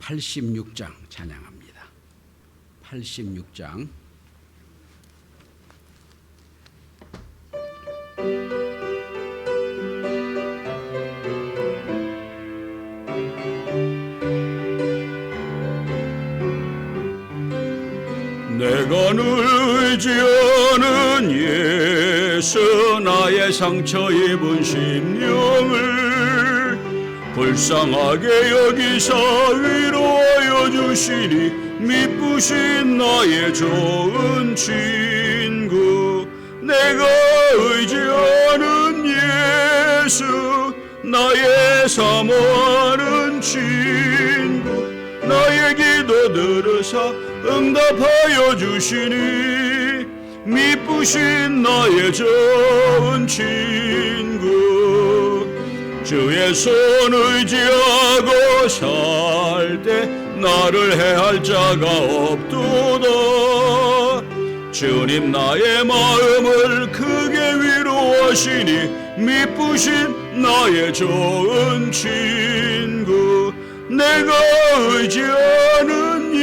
86장 찬양합니다. 86장. 내가 늘 의지하는 예수, 나의 상처 입은 심령을 불쌍하게 여기사 위로하여 주시니 미쁘신 나의 좋은 친구. 내가 의지하는 예수, 나의 사모하는 친구. 나의 기도 들으사 응답하여 주시니 미쁘신 나의 좋은 친구. 주의 손 의지하고 살 때 나를 해할 자가 없도다. 주님 나의 마음을 크게 위로하시니 미쁘신 나의 좋은 친구. 내가 의지하는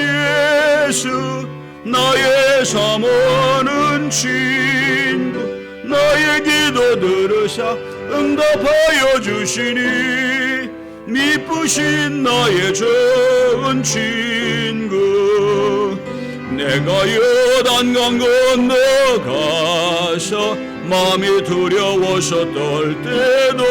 예수, 나의 사모하는 친구. 나의 기도 들으사 응답하여 주시니 미쁘신 나의 좋은 친구. 내가 요단강 건너가서 마음이 두려워서 떨 때도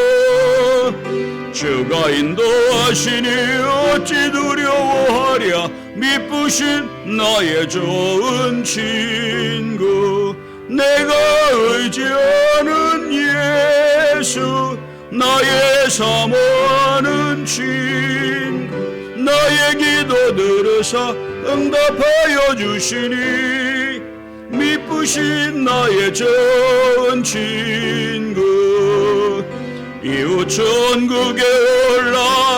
주가 인도하시니 어찌 두려워하랴. 미쁘신 나의 좋은 친구. 내가 의지하는 예수, 나의 사모하는 친구. 나의 기도 들으사 응답하여 주시니 미쁘신 나의 좋은 친구. 이웃 천국에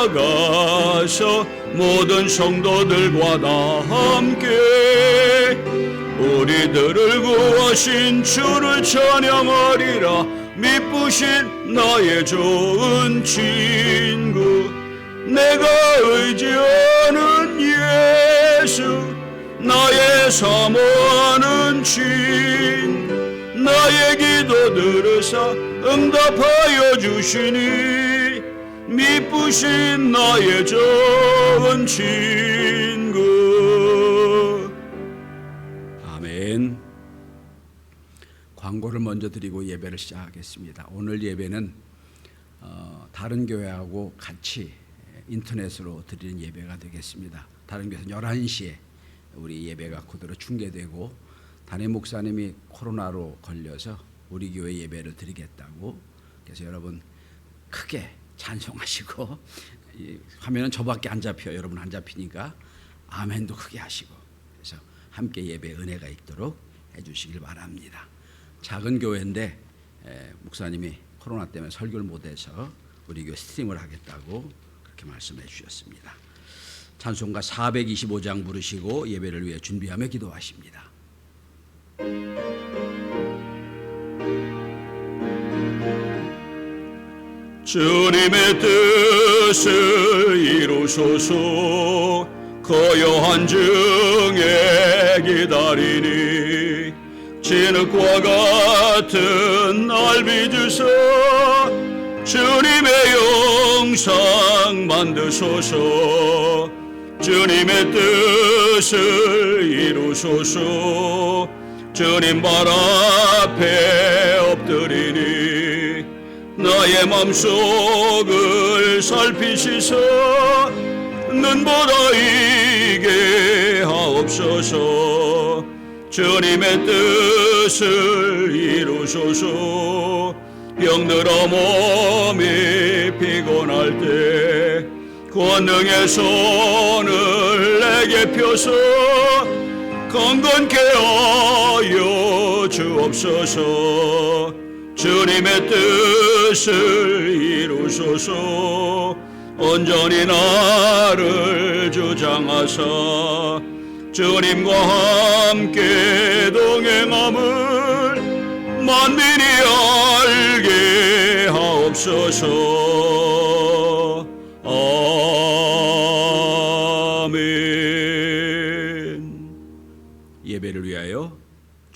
올라가서 모든 성도들과 다 함께 우리들을 구하신 주를 찬양하리라. 미쁘신 나의 좋은 친구. 내가 의지하는 예수, 나의 사모하는 친구. 나의 기도 들으사 응답하여 주시니 미쁘신 나의 좋은 친구. 아멘. 광고를 먼저 드리고 예배를 시작하겠습니다. 오늘 예배는 다른 교회하고 같이 인터넷으로 드리는 예배가 되겠습니다. 다른 교회는 11시에 우리 예배가 그대로 중계되고, 담임 목사님이 코로나로 걸려서 우리 교회 예배를 드리겠다고, 그래서 여러분 크게 찬송하시고, 화면은 저밖에 안 잡혀요. 여러분 안 잡히니까 아멘도 크게 하시고, 그래서 함께 예배 은혜가 있도록 해주시길 바랍니다. 작은 교회인데 목사님이 코로나 때문에 설교를 못해서 우리 교회 스트림을 하겠다고 그렇게 말씀해 주셨습니다. 찬송가 425장 부르시고 예배를 위해 준비하며 기도하십니다. 주님의 뜻을 이루소서. 고요한 중에 기다리니 진흙과 같은 날 빚으사 주님의 영상 만드소서. 주님의 뜻을 이루소서. 주님 발 앞에 엎드리니 나의 맘속을 살피시사 눈보다 이게 하옵소서. 주님의 뜻을 이루소서. 병들어 몸이 피곤할 때 권능의 손을 내게 펴서 건건케 하여 주옵소서. 주님의 뜻을 이루소서. 온전히 나를 주장하사 주님과 함께 동행함을 만민이 알게 하옵소서.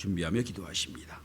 준비하며 기도하십니다.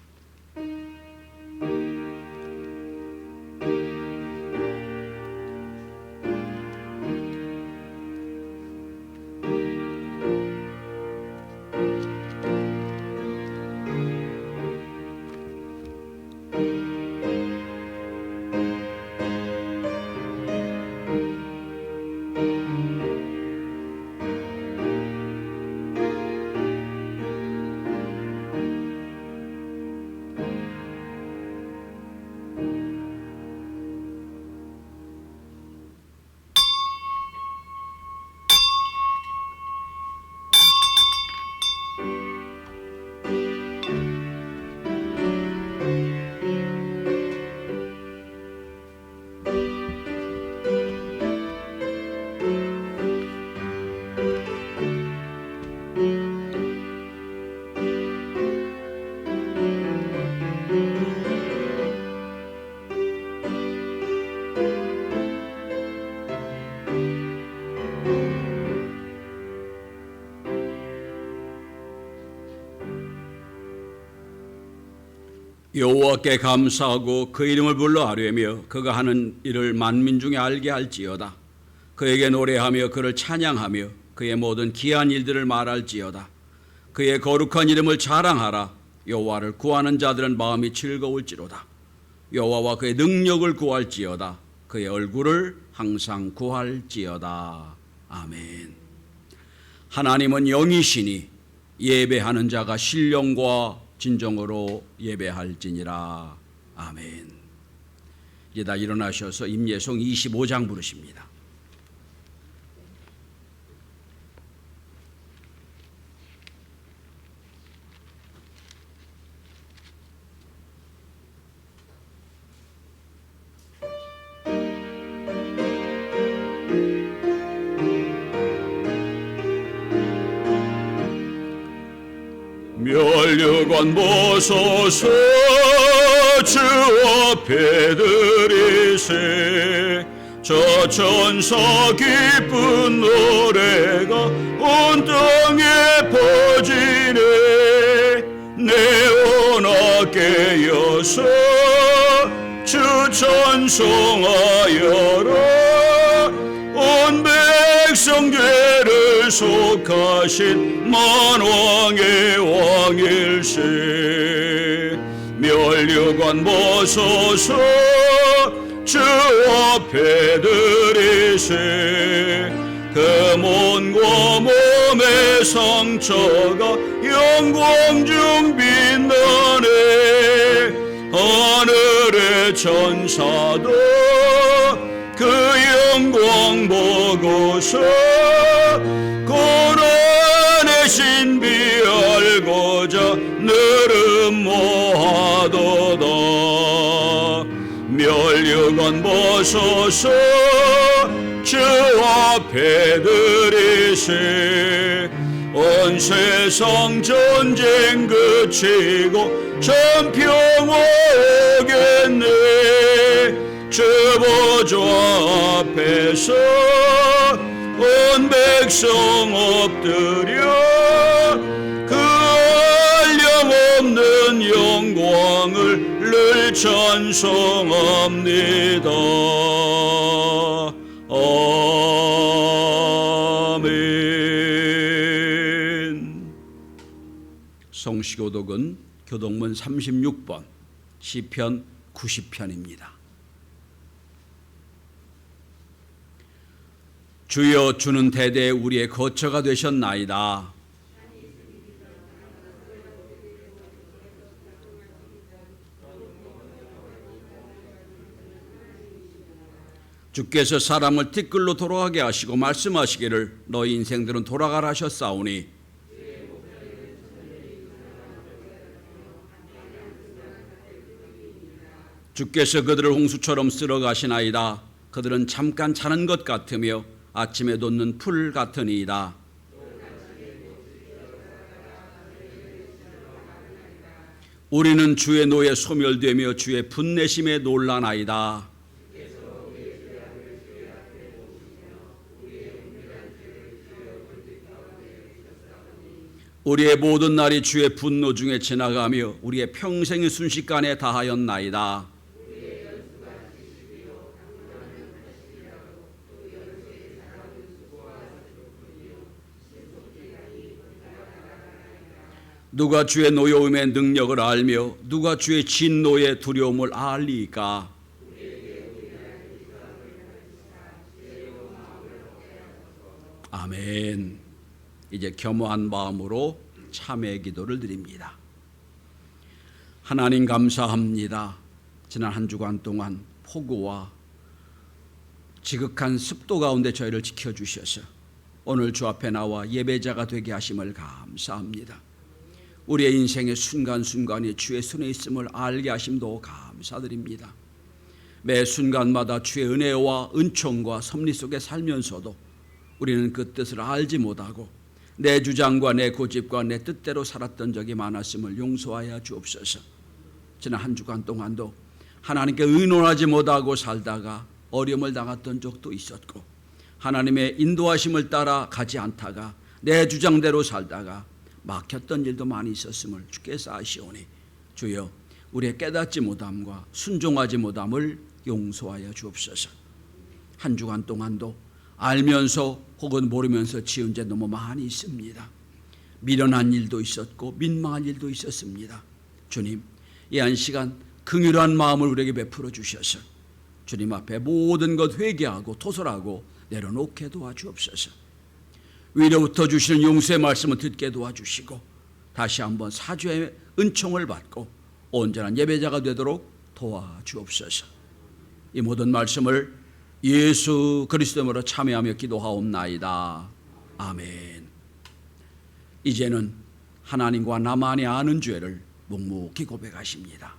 여호와께 감사하고 그 이름을 불러 아뢰며 그가 하는 일을 만민 중에 알게 할지어다. 그에게 노래하며 그를 찬양하며 그의 모든 기한 일들을 말할지어다. 그의 거룩한 이름을 자랑하라. 여호와를 구하는 자들은 마음이 즐거울지로다. 여호와와 그의 능력을 구할지어다. 그의 얼굴을 항상 구할지어다. 아멘. 하나님은 영이시니 예배하는 자가 신령과 진정으로 예배할지니라. 아멘. 이제 다 일어나셔서 임예송 25장 부르십니다. 멸류관 보소서 주 앞에 드리세 저 천사 기쁜 노래가 온 땅에 퍼지네 내온 깨어서 주 찬송하여라 온 백성 죄를 속하신 만왕의 왕일세 멸류관 보소서 주 앞에 드리세 금혼과 몸의 상처가 영광 중 빛나네 하늘의 천사도 그 영광 보고서 고난의 신비 알고자 느름모하도다 멸류관 보소서 주 앞에 드리세 온 세상 전쟁 그치고 참 평화 오겠네 주 보좌 앞에서 온 백성 엎드려 그 한량없는 영광을 늘 찬송합니다. 아멘. 성시교독은 교독문 36번 시편 90편입니다. 주여 주는 대대에 우리의 거처가 되셨나이다. 주께서 사람을 티끌로 돌아가게 하시고 말씀하시기를 너희 인생들은 돌아가라 하셨사오니 주께서 그들을 홍수처럼 쓸어가시나이다. 그들은 잠깐 자는 것 같으며 아침에 돋는 풀 같으니이다. 우리는 주의 노에 소멸되며 주의 분내심에 놀라나이다. 우리의 모든 날이 주의 분노 중에 지나가며 우리의 평생이 순식간에 다하였나이다. 누가 주의 노여움의 능력을 알며 누가 주의 진노의 두려움을 알리까? 아멘. 이제 겸허한 마음으로 참회 기도를 드립니다. 하나님 감사합니다. 지난 한 주간 동안 폭우와 지극한 습도 가운데 저희를 지켜주셔서 오늘 주 앞에 나와 예배자가 되게 하심을 감사합니다. 우리의 인생의 순간순간이 주의 손에 있음을 알게 하심도 감사드립니다. 매 순간마다 주의 은혜와 은총과 섭리 속에 살면서도 우리는 그 뜻을 알지 못하고 내 주장과 내 고집과 내 뜻대로 살았던 적이 많았음을 용서하여 주옵소서. 지난 한 주간 동안도 하나님께 의논하지 못하고 살다가 어려움을 당했던 적도 있었고 하나님의 인도하심을 따라 가지 않다가 내 주장대로 살다가 막혔던 일도 많이 있었음을 주께서 아시오니 주여 우리의 깨닫지 못함과 순종하지 못함을 용서하여 주옵소서. 한 주간 동안도 알면서 혹은 모르면서 지은 죄 너무 많이 있습니다. 미련한 일도 있었고 민망한 일도 있었습니다. 주님, 이 한 시간 긍휼한 마음을 우리에게 베풀어 주셔서 주님 앞에 모든 것 회개하고 토설하고 내려놓게 도와주옵소서. 위로부터 주시는 용서의 말씀을 듣게 도와주시고 다시 한번 사죄의 은총을 받고 온전한 예배자가 되도록 도와주옵소서. 이 모든 말씀을 예수 그리스도로 참여하며 기도하옵나이다. 아멘. 이제는 하나님과 나만이 아는 죄를 묵묵히 고백하십니다.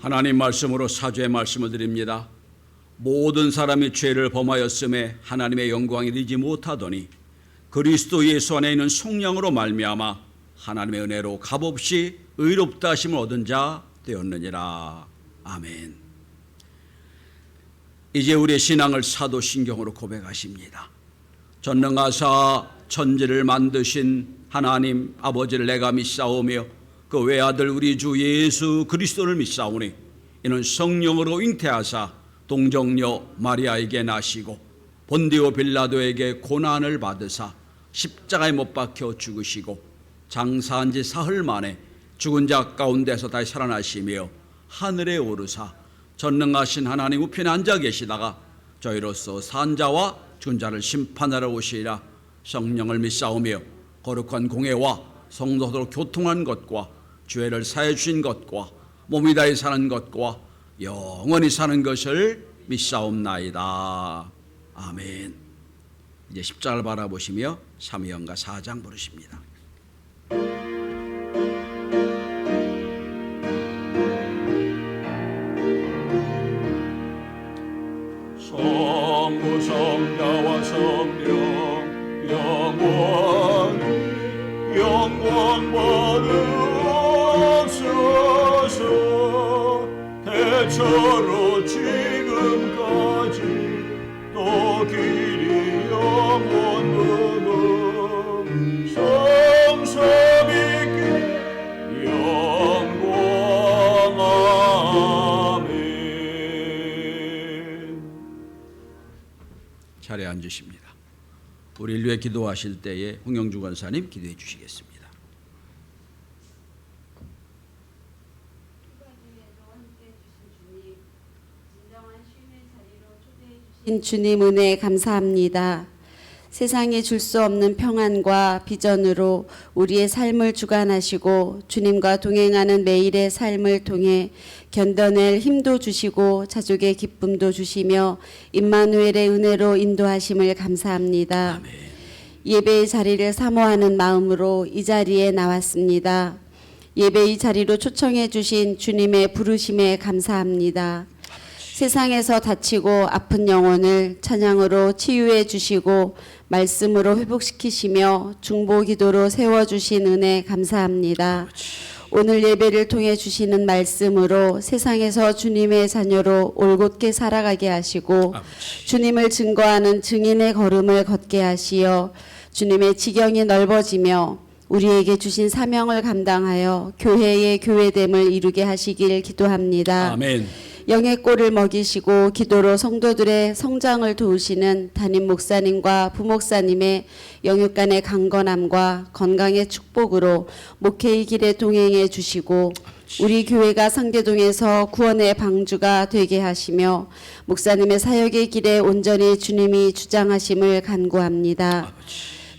하나님 말씀으로 사죄의 말씀을 드립니다. 모든 사람이 죄를 범하였음에 하나님의 영광이 이르지 못하더니 그리스도 예수 안에 있는 성령으로 말미암아 하나님의 은혜로 값없이 의롭다 하심을 얻은 자 되었느니라. 아멘. 이제 우리의 신앙을 사도신경으로 고백하십니다. 전능하사 천지를 만드신 하나님 아버지를 내가 믿사오며 그 외아들 우리 주 예수 그리스도를 믿사오니 이는 성령으로 잉태하사 동정녀 마리아에게 나시고 본디오 빌라도에게 고난을 받으사 십자가에 못 박혀 죽으시고 장사한 지 사흘 만에 죽은 자 가운데서 다시 살아나시며 하늘에 오르사 전능하신 하나님 우편에 앉아 계시다가 저희로서 산 자와 죽은 자를 심판하러 오시리라. 성령을 믿사오며 거룩한 공회와 성도들로 교통한 것과 죄를 사해 주신 것과 몸이 다해 사는 것과 영원히 사는 것을 믿사옵나이다. 아멘. 이제 십자가를 바라보시며 사무엘하 4장 부르십니다. 성부 성자와 성령 영원 받으옵소서. 대처로 지금까지 또 길이 영원으로 성삼위께 영광하리. 우리를 위해 기도하실 때에 홍영주 권사님 기도해 주시겠습니다. 주님 은혜 감사합니다. 세상에 줄 수 없는 평안과 비전으로 우리의 삶을 주관하시고 주님과 동행하는 매일의 삶을 통해 견뎌낼 힘도 주시고 자족의 기쁨도 주시며 임마누엘의 은혜로 인도하심을 감사합니다. 아멘. 예배의 자리를 사모하는 마음으로 이 자리에 나왔습니다. 예배의 자리로 초청해 주신 주님의 부르심에 감사합니다. 세상에서 다치고 아픈 영혼을 찬양으로 치유해 주시고 말씀으로 회복시키시며 중보 기도로 세워주신 은혜 감사합니다. 오늘 예배를 통해 주시는 말씀으로 세상에서 주님의 자녀로 올곧게 살아가게 하시고 주님을 증거하는 증인의 걸음을 걷게 하시어 주님의 지경이 넓어지며 우리에게 주신 사명을 감당하여 교회의 교회됨을 이루게 하시길 기도합니다. 아멘. 영의 꼴을 먹이시고 기도로 성도들의 성장을 도우시는 담임 목사님과 부목사님의 영육간의 강건함과 건강의 축복으로 목회의 길에 동행해 주시고 우리 교회가 상계동에서 구원의 방주가 되게 하시며 목사님의 사역의 길에 온전히 주님이 주장하심을 간구합니다.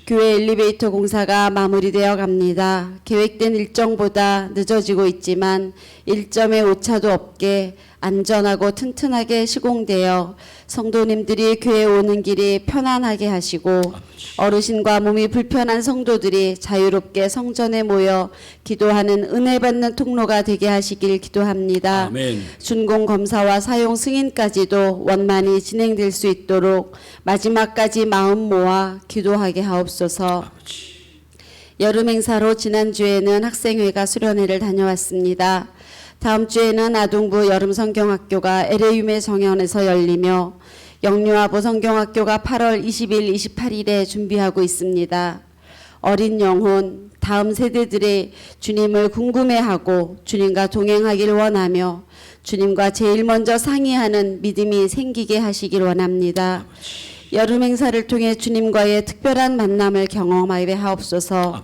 교회 엘리베이터 공사가 마무리되어 갑니다. 계획된 일정보다 늦어지고 있지만 일점의 오차도 없게 안전하고 튼튼하게 시공되어 성도님들이 교회 오는 길이 편안하게 하시고 어르신과 몸이 불편한 성도들이 자유롭게 성전에 모여 기도하는 은혜 받는 통로가 되게 하시길 기도합니다. 아멘. 준공 검사와 사용 승인까지도 원만히 진행될 수 있도록 마지막까지 마음 모아 기도하게 하옵소서. 여름 행사로 지난주에는 학생회가 수련회를 다녀왔습니다. 다음 주에는 아동부 여름성경학교가 LA유메 정연에서 열리며 영유아부 성경학교가 8월 20일, 28일에 준비하고 있습니다. 어린 영혼, 다음 세대들의 주님을 궁금해하고 주님과 동행하길 원하며 주님과 제일 먼저 상의하는 믿음이 생기게 하시길 원합니다. 여름 행사를 통해 주님과의 특별한 만남을 경험하게 하옵소서.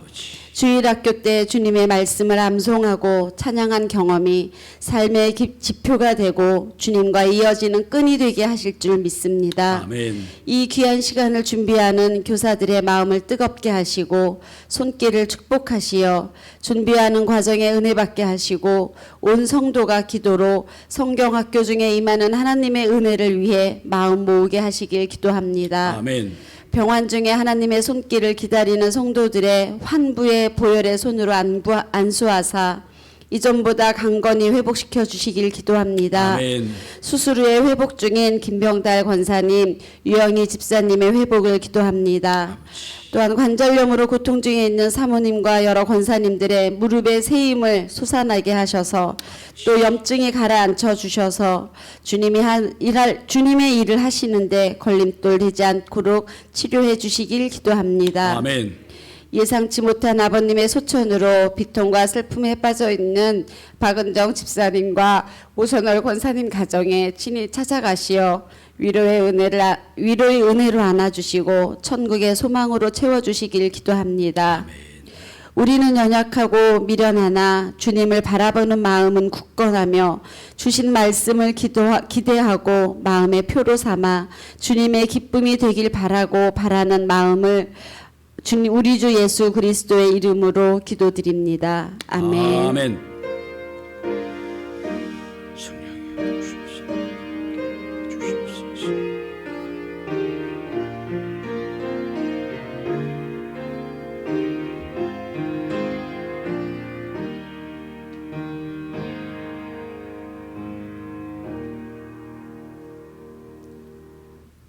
주일학교 때 주님의 말씀을 암송하고 찬양한 경험이 삶의 지표가 되고 주님과 이어지는 끈이 되게 하실 줄 믿습니다. 아멘. 이 귀한 시간을 준비하는 교사들의 마음을 뜨겁게 하시고 손길을 축복하시어 준비하는 과정에 은혜 받게 하시고 온 성도가 기도로 성경학교 중에 임하는 하나님의 은혜를 위해 마음 모으게 하시길 기도합니다. 아멘. 병환 중에 하나님의 손길을 기다리는 성도들의 환부의 보혈의 손으로 안수하사 이전보다 강건히 회복시켜 주시길 기도합니다. 아멘. 수술 후에 회복 중인 김병달 권사님, 유영희 집사님의 회복을 기도합니다. 또한 관절염으로 고통 중에 있는 사모님과 여러 권사님들의 무릎의 세임을 솟아나게 하셔서 또 염증이 가라앉혀 주셔서 주님의 일을 하시는데 걸림돌 되지 않도록 치료해 주시길 기도합니다. 아멘. 예상치 못한 아버님의 소천으로 비통과 슬픔에 빠져 있는 박은정 집사님과 오선월 권사님 가정에 친히 찾아가시어 위로의 은혜로 안아주시고 천국의 소망으로 채워주시길 기도합니다. 우리는 연약하고 미련하나 주님을 바라보는 마음은 굳건하며 주신 말씀을 기대하고 마음의 표로 삼아 주님의 기쁨이 되길 바라는 마음을 우리 주 예수 그리스도의 이름으로 기도드립니다. 아멘. 아멘. 성령이 주십시오.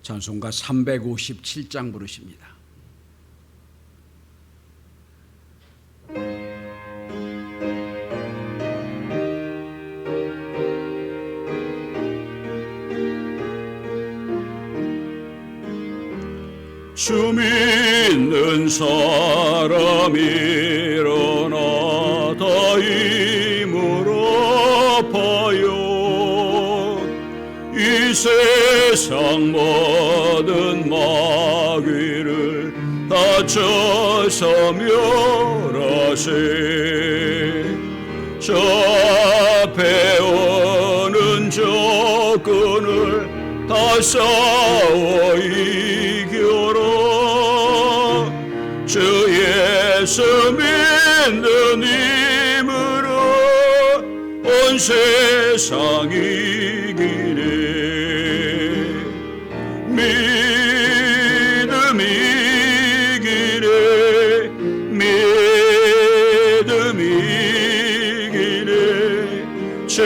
찬송가 357장 부르십니다. 주 믿는 사람이 일어나 다 힘을 엎어요. 이 세상 모든 마귀를 맞춰서 멸하세. 잡혀오는 적군을 다 싸워 이겨라. 주 예수 믿는 힘으로 온 세상 이기네. 믿음이 이기네. 믿음이 이기네. 주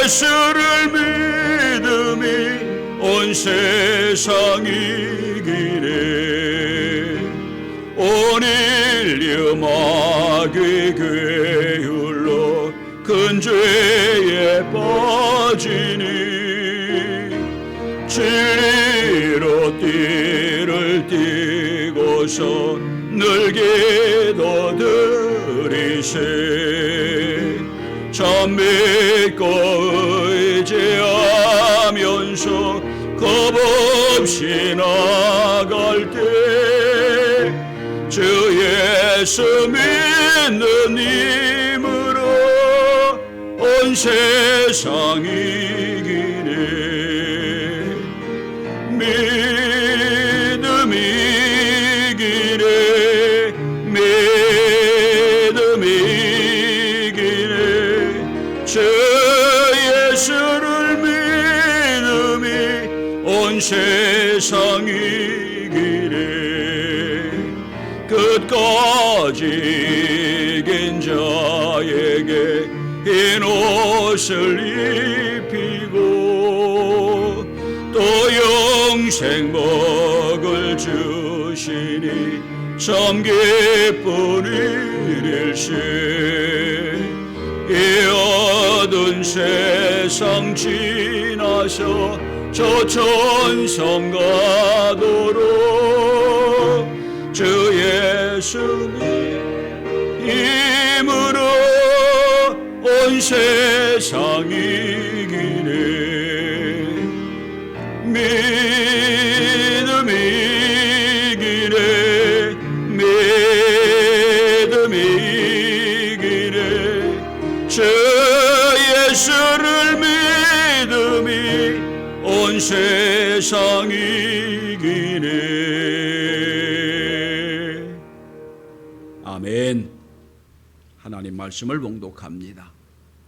예수를 믿음이 온 세상 이기네. 오늘 마귀 괴율로 큰 죄에 빠지니 진리로 띠를 띠고서 늘 기도드리세. 참 믿고 의지하면서 겁없이 나갈 때 주 예수 믿는 힘으로 온 세상 이기네. 믿음이 이기네. 믿음이 이기네. 주 예수를 믿음이 온 세상 이기네. 끝까지 이긴 자에게 흰 옷을 입히고 또 영생 먹을 주시니 참 기쁜 일일세. 이 어두운 세상 지나서 저 천성 가도록 주 예수 힘으로 온 세상 이기네. 믿음이 이기네. 믿음이 이기네. 주 예수를 믿음이 온 세상 이기네. 아멘. 하나님 말씀을 봉독합니다.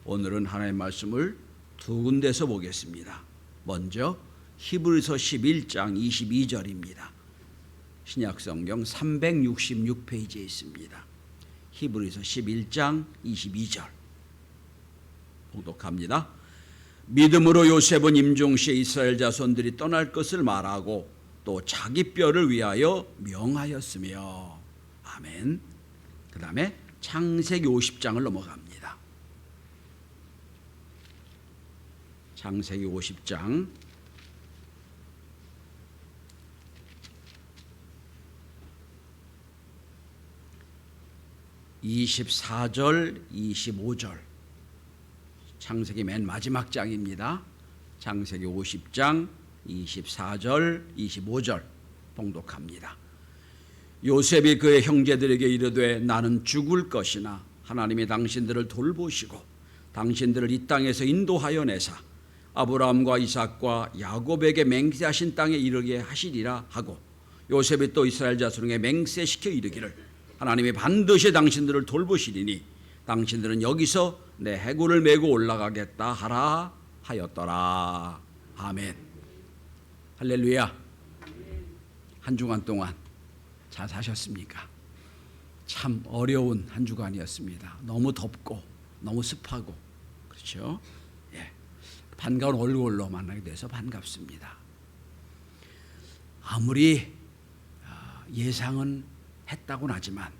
오늘은 하나님 말씀을 두 군데서 보겠습니다. 먼저 히브리서 11장 22절입니다. 신약성경 366페이지에 있습니다. 히브리서 11장 22절 봉독합니다. 믿음으로 요셉은 임종시에 이스라엘 자손들이 떠날 것을 말하고 또 자기 뼈를 위하여 명하였으며. 아멘. 그 다음에 창세기 50장을 넘어갑니다. 창세기 50장 24절 25절 창세기 맨 마지막 장입니다. 창세기 50장 24절 25절 봉독합니다. 요셉이 그의 형제들에게 이르되 나는 죽을 것이나 하나님이 당신들을 돌보시고 당신들을 이 땅에서 인도하여 내사 아브라함과 이삭과 야곱에게 맹세하신 땅에 이르게 하시리라 하고 요셉이 또 이스라엘 자손에게 맹세시켜 이르기를 하나님이 반드시 당신들을 돌보시리니 당신들은 여기서 내 해골을 메고 올라가겠다 하라 하였더라. 아멘. 할렐루야. 한 주간 동안 잘 사셨습니까? 참 어려운 한 주간이었습니다. 너무 덥고 너무 습하고 그렇죠? 예. 반가운 얼굴로 만나게 돼서 반갑습니다. 아무리 예상은 했다고는 하지만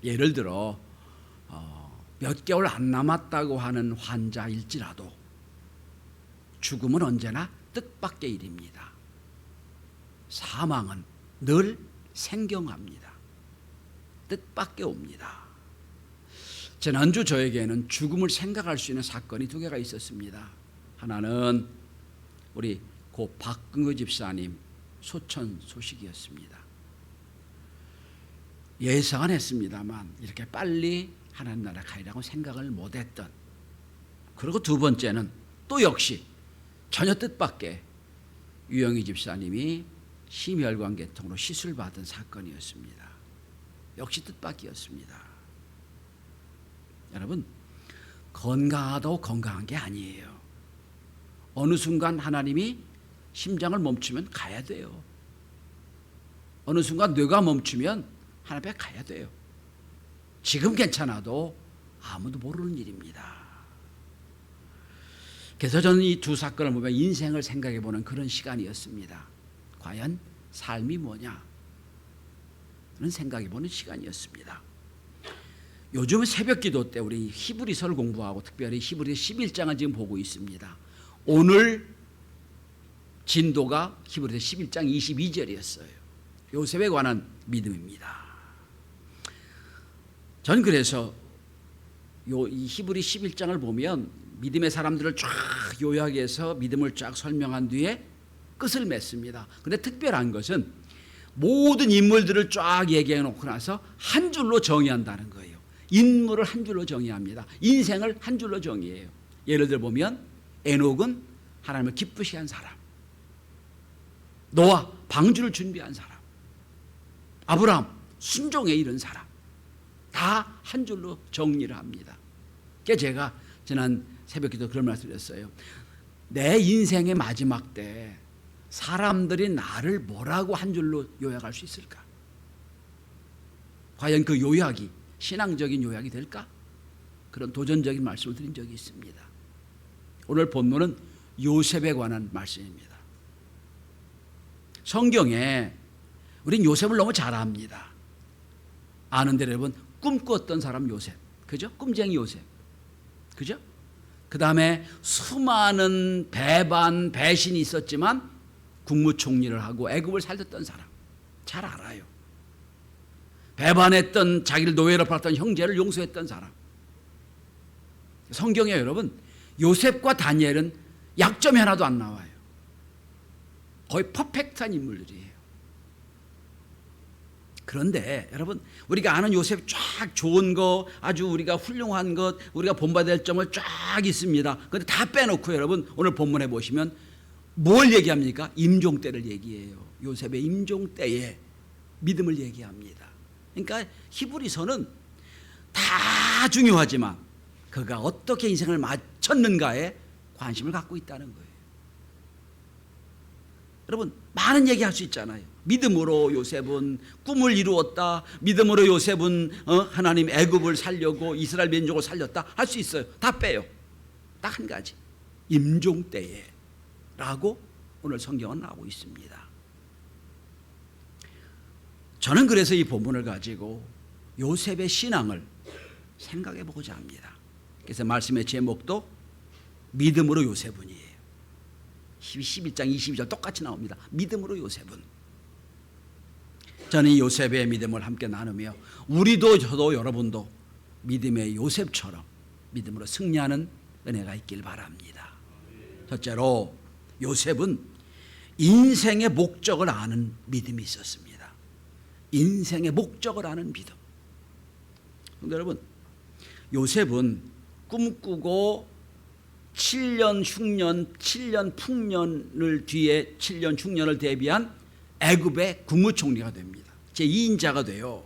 예를 들어 몇 개월 안 남았다고 하는 환자일지라도 죽음은 언제나 뜻밖의 일입니다. 사망은 늘 생경합니다. 뜻밖의 옵니다. 지난주 저에게는 죽음을 생각할 수 있는 사건이 두 개가 있었습니다. 하나는 우리 고 박근거 집사님 소천 소식이었습니다. 예상은 했습니다만 이렇게 빨리 하나님 나라 가리라고 생각을 못했던. 그리고 두 번째는 또 역시 전혀 뜻밖의 유영희 집사님이 심혈관계통으로 시술받은 사건이었습니다. 역시 뜻밖이었습니다. 여러분, 건강하다고 건강한 게 아니에요. 어느 순간 하나님이 심장을 멈추면 가야 돼요. 어느 순간 뇌가 멈추면 하나님 앞에 가야 돼요. 지금 괜찮아도 아무도 모르는 일입니다. 그래서 저는 이 두 사건을 보면 인생을 생각해 보는 그런 시간이었습니다. 과연 삶이 뭐냐? 그런 생각해 보는 시간이었습니다. 요즘 새벽 기도 때 우리 히브리서를 공부하고 특별히 히브리서 11장을 지금 보고 있습니다. 오늘 진도가 히브리서 11장 22절이었어요. 요셉에 관한 믿음입니다. 전 그래서 이 히브리 11장을 보면 믿음의 사람들을 쫙 요약해서 믿음을 쫙 설명한 뒤에 끝을 맺습니다. 그런데 특별한 것은 모든 인물들을 쫙 얘기해 놓고 나서 한 줄로 정의한다는 거예요. 인물을 한 줄로 정의합니다. 인생을 한 줄로 정의해요. 예를 들어 보면 에녹은 하나님을 기쁘시게 한 사람, 노아 방주를 준비한 사람, 아브라함 순종에 이른 사람, 다 한 줄로 정리를 합니다. 그래서 제가 지난 새벽기도 그런 말씀을 드렸어요. 내 인생의 마지막 때 사람들이 나를 뭐라고 한 줄로 요약할 수 있을까? 과연 그 요약이 신앙적인 요약이 될까? 그런 도전적인 말씀을 드린 적이 있습니다. 오늘 본문은 요셉에 관한 말씀입니다. 성경에 우린 요셉을 너무 잘 압니다. 아는 대로 여러분 꿈꿨던 사람 요셉, 그죠? 꿈쟁이 요셉, 그죠? 그 다음에 수많은 배반, 배신이 있었지만 국무총리를 하고 애굽을 살렸던 사람 잘 알아요. 배반했던 자기를 노예로 팔았던 형제를 용서했던 사람. 성경에 여러분 요셉과 다니엘은 약점이 하나도 안 나와요. 거의 퍼펙트한 인물들이에요. 그런데 여러분 우리가 아는 요셉 쫙 좋은 거, 아주 우리가 훌륭한 것, 우리가 본받아야 될 점을 쫙 있습니다. 그런데 다 빼놓고 여러분 오늘 본문에 보시면 뭘 얘기합니까? 임종 때를 얘기해요. 요셉의 임종 때에 믿음을 얘기합니다. 그러니까 히브리서는 다 중요하지만 그가 어떻게 인생을 마쳤는가에 관심을 갖고 있다는 거예요. 여러분 많은 얘기할 수 있잖아요. 믿음으로 요셉은 꿈을 이루었다. 믿음으로 요셉은 하나님 애굽을 살려고 이스라엘 민족을 살렸다. 할 수 있어요. 다 빼요. 딱 한 가지. 임종 때에 라고 오늘 성경은 나오고 있습니다. 저는 그래서 이 본문을 가지고 요셉의 신앙을 생각해 보고자 합니다. 그래서 말씀의 제목도 믿음으로 요셉은이에요. 11장 22절 똑같이 나옵니다. 믿음으로 요셉은. 저는 이 요셉의 믿음을 함께 나누며 우리도 저도 여러분도 믿음의 요셉처럼 믿음으로 승리하는 은혜가 있길 바랍니다. 첫째로 요셉은 인생의 목적을 아는 믿음이 있었습니다. 인생의 목적을 아는 믿음. 근데 여러분 요셉은 꿈꾸고 7년 흉년, 7년 풍년을 뒤에 7년 흉년을 대비한 애굽의 국무총리가 됩니다. 제2인자가 돼요.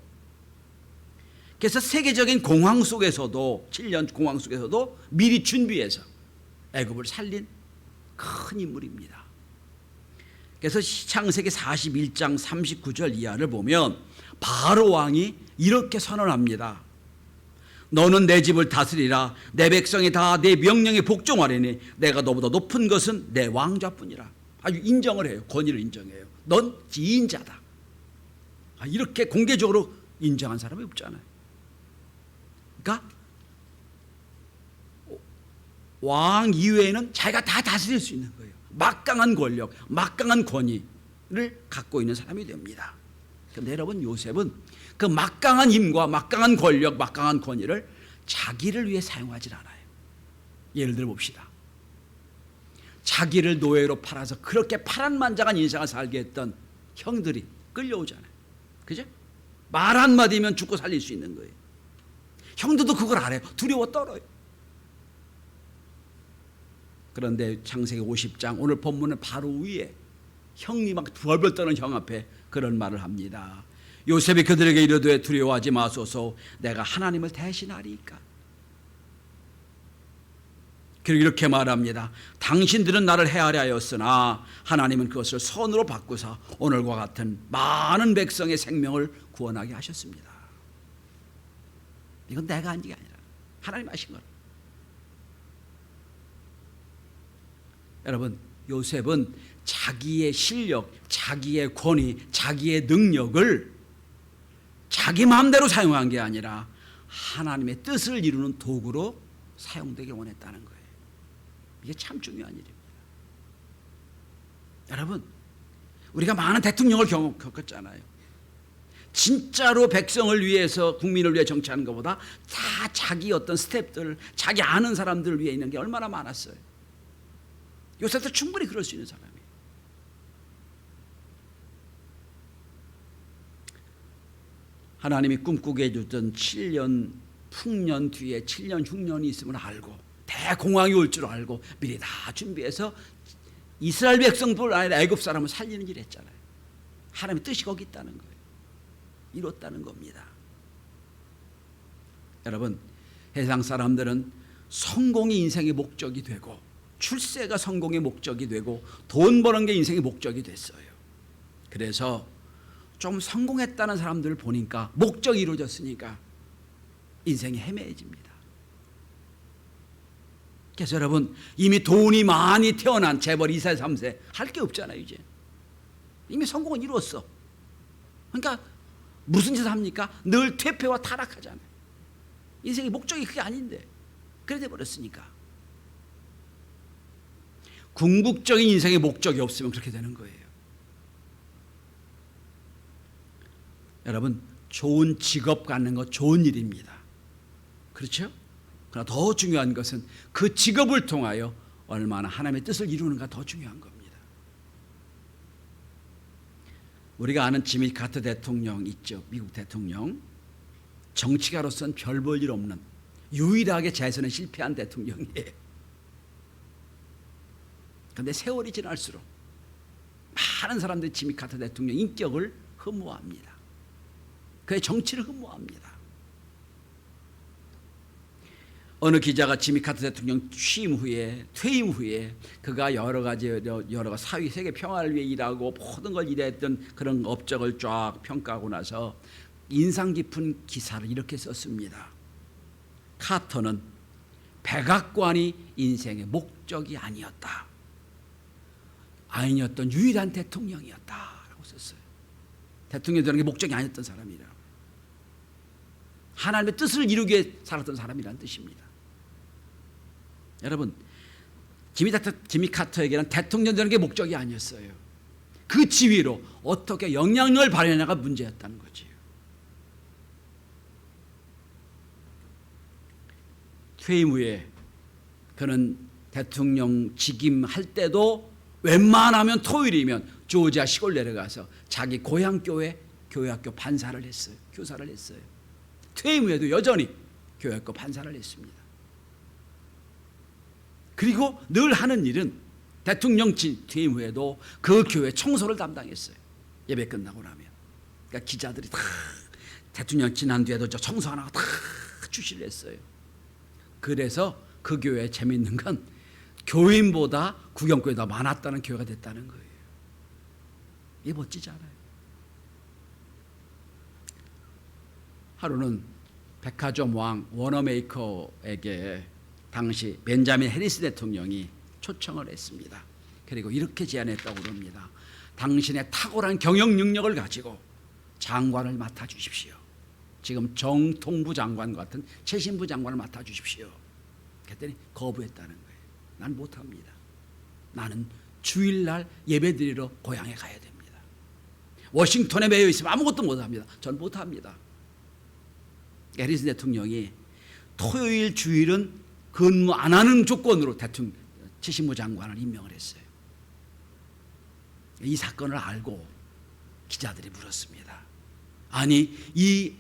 그래서 세계적인 공황 속에서도 7년 공황 속에서도 미리 준비해서 애굽을 살린 큰 인물입니다. 그래서 창세기 41장 39절 이하를 보면 바로 왕이 이렇게 선언합니다. 너는 내 집을 다스리라. 내 백성이 다 내 명령에 복종하리니 내가 너보다 높은 것은 내 왕좌뿐이라. 아주 인정을 해요. 권위를 인정해요. 넌 지인자다. 이렇게 공개적으로 인정한 사람이 없잖아요. 그러니까 왕 이외에는 자기가 다 다스릴 수 있는 거예요. 막강한 권력, 막강한 권위를 갖고 있는 사람이 됩니다. 그런데 여러분 요셉은 그 막강한 힘과 막강한 권력, 막강한 권위를 자기를 위해 사용하지 않아요. 예를 들어 봅시다. 자기를 노예로 팔아서 그렇게 파란만장한 인생을 살게 했던 형들이 끌려오잖아요. 그죠? 말 한마디면 죽고 살릴 수 있는 거예요. 형들도 그걸 알아요. 두려워 떨어요. 그런데 창세기 50장 오늘 본문은 바로 위에 형이 막 벌벌 떠는 형 앞에 그런 말을 합니다. 요셉이 그들에게 이르되 두려워하지 마소서 내가 하나님을 대신하리이까. 그리고 이렇게 말합니다. 당신들은 나를 해하려 하였으나 하나님은 그것을 선으로 바꾸사 오늘과 같은 많은 백성의 생명을 구원하게 하셨습니다. 이건 내가 한 게 아니라 하나님 하신 거라. 여러분, 요셉은 자기의 실력, 자기의 권위, 자기의 능력을 자기 마음대로 사용한 게 아니라 하나님의 뜻을 이루는 도구로 사용되게 원했다는 거예요. 이게 참 중요한 일입니다. 여러분, 우리가 많은 대통령을 겪었잖아요. 진짜로 백성을 위해서, 국민을 위해 정치하는 것보다 다 자기 어떤 스텝들, 자기 아는 사람들을 위해 있는 게 얼마나 많았어요. 요셉도 충분히 그럴 수 있는 사람이에요. 하나님이 꿈꾸게 해줬던 7년 풍년 뒤에 7년 흉년이 있음을 알고 대공황이 올 줄 알고 미리 다 준비해서 이스라엘 백성뿐 아니라 애굽 사람을 살리는 일을 했잖아요. 하나님의 뜻이 거기 있다는 거예요. 이뤘다는 겁니다. 여러분, 세상 사람들은 성공이 인생의 목적이 되고 출세가 성공의 목적이 되고 돈 버는 게 인생의 목적이 됐어요. 그래서 좀 성공했다는 사람들을 보니까 목적이 이루어졌으니까 인생이 헤매해집니다. 그래서 여러분, 이미 돈이 많이 태어난 재벌 2세 3세 할 게 없잖아요. 이제 이미 성공은 이루었어. 그러니까 무슨 짓을 합니까? 늘 퇴폐와 타락하잖아요. 인생의 목적이 그게 아닌데 그래 돼버렸으니까. 궁극적인 인생의 목적이 없으면 그렇게 되는 거예요. 여러분, 좋은 직업 갖는 거 좋은 일입니다. 그렇죠? 그러나 더 중요한 것은 그 직업을 통하여 얼마나 하나님의 뜻을 이루는가 더 중요한 겁니다. 우리가 아는 지미 카터 대통령 있죠. 미국 대통령. 정치가로서는 별 볼 일 없는 유일하게 재선에 실패한 대통령이에요. 그런데 세월이 지날수록 많은 사람들이 지미 카터 대통령 인격을 흠모합니다. 그의 정치를 흠모합니다. 어느 기자가 지미 카터 대통령 퇴임 후에 그가 여러 가지 사회 세계 평화를 위해 일하고 모든 걸 일했던 그런 업적을 쫙 평가하고 나서 인상 깊은 기사를 이렇게 썼습니다. 카터는 백악관이 인생의 목적이 아니었던 유일한 대통령이었다라고 썼어요. 대통령이 되는 게 목적이 아니었던 사람이라. 하나님의 뜻을 이루기 위해 살았던 사람이라는 뜻입니다. 여러분, 지미 카터에게는 대통령 되는 게 목적이 아니었어요. 그 지위로 어떻게 영향력을 발휘하냐가 문제였다는 거지요. 퇴임 후에 그는 대통령 직임할 때도 웬만하면 토요일이면 조지아 시골 내려가서 자기 고향 교회 교회학교 판사를 했어요. 교사를 했어요. 퇴임 후에도 여전히 교회학교 판사를 했습니다. 그리고 늘 하는 일은 대통령 퇴임 후에도 그 교회 청소를 담당했어요. 예배 끝나고 나면. 그러니까 기자들이 다 대통령 지난 뒤에도 저 청소 하나가 다 주시를 했어요. 그래서 그 교회에 재미있는 건 교인보다 구경꾼이 더 많았다는 교회가 됐다는 거예요. 이게 멋지지 않아요? 하루는 백화점 왕 워너메이커에게 당시 벤자민 해리스 대통령이 초청을 했습니다. 그리고 이렇게 제안했다고 그럽니다. 당신의 탁월한 경영 능력을 가지고 장관을 맡아주십시오. 지금 정통부 장관 같은 최신부 장관을 맡아주십시오. 그랬더니 거부했다는 거예요. 난 못합니다. 나는 주일날 예배드리러 고향에 가야 됩니다. 워싱턴에 매여 있으면 아무것도 못합니다. 전 못합니다. 해리스 대통령이 토요일 주일은 근무 안 하는 조건으로 대통령 최신부 장관을 임명을 했어요. 이 사건을 알고 기자들이 물었습니다. 아니, 이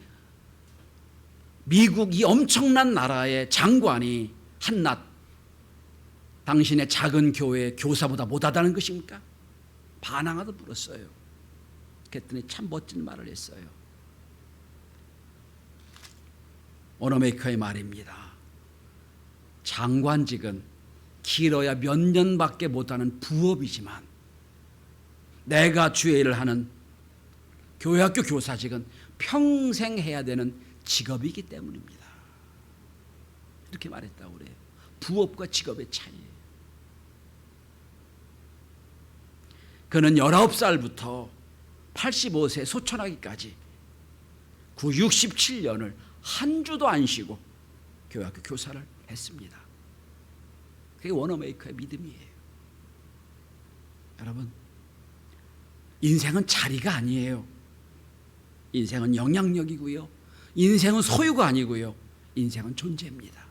미국 이 엄청난 나라의 장관이 한낱 당신의 작은 교회 교사보다 못하다는 것입니까? 반항하듯 물었어요. 그랬더니 참 멋진 말을 했어요. 오너메이커의 말입니다. 장관직은 길어야 몇 년밖에 못하는 부업이지만 내가 주의 일을 하는 교회학교 교사직은 평생 해야 되는 직업이기 때문입니다. 이렇게 말했다고 그래요. 부업과 직업의 차이예요. 그는 19살부터 85세 소천하기까지 그 67년을 한 주도 안 쉬고 교회학교 교사를 했습니다. 그게 워너메이커의 믿음이에요. 여러분, 인생은 자리가 아니에요. 인생은 영향력이고요. 인생은 소유가 아니고요. 인생은 존재입니다.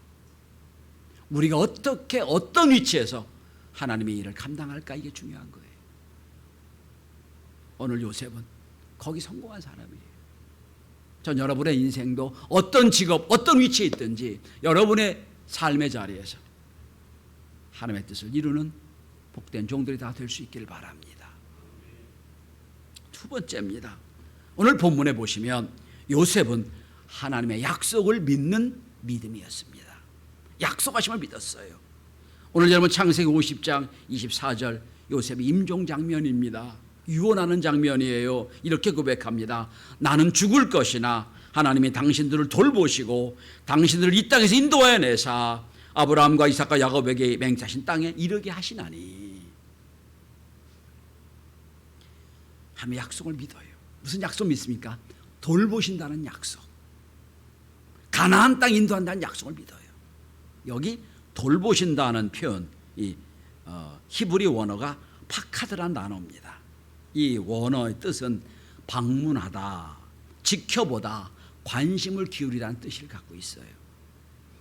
우리가 어떻게 어떤 위치에서 하나님의 일을 감당할까, 이게 중요한 거예요. 오늘 요셉은 거기 성공한 사람이에요. 전 여러분의 인생도 어떤 직업, 어떤 위치에 있든지 여러분의 삶의 자리에서 하나님의 뜻을 이루는 복된 종들이 다 될 수 있기를 바랍니다. 두 번째입니다. 오늘 본문에 보시면 요셉은 하나님의 약속을 믿는 믿음이었습니다. 약속하심을 믿었어요. 오늘 여러분 창세기 50장 24절 요셉의 임종 장면입니다. 유언하는 장면이에요. 이렇게 고백합니다. 나는 죽을 것이나 하나님이 당신들을 돌보시고 당신들을 이 땅에서 인도하여 내사 아브라함과 이삭과 야곱에게 맹세하신 땅에 이르게 하시나니. 하나님의 약속을 믿어요. 무슨 약속 믿습니까? 돌보신다는 약속, 가나안 땅 인도한다는 약속을 믿어요. 여기 돌보신다는 표현, 이 히브리 원어가 파카드라는 단어입니다. 이 원어의 뜻은 방문하다, 지켜보다, 관심을 기울이라는 뜻을 갖고 있어요.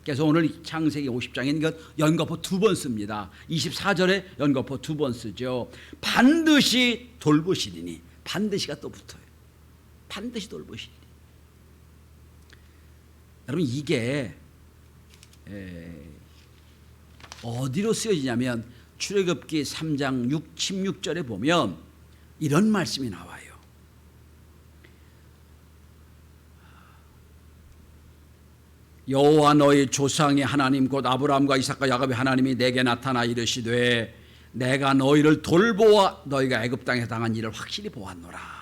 그래서 오늘 창세기 50장에 연거푸 두 번 씁니다. 24절에 연거푸 두 번 쓰죠. 반드시 돌보시리니, 반드시가 또 붙어요. 반드시 돌보시리니. 여러분, 이게 어디로 쓰여지냐면 출애굽기 3장 16절에 보면 이런 말씀이 나와요. 여호와 너희 조상의 하나님 곧 아브라함과 이삭과 야곱의 하나님이 내게 나타나 이르시되 내가 너희를 돌보아 너희가 애굽 땅에 당한 일을 확실히 보았노라.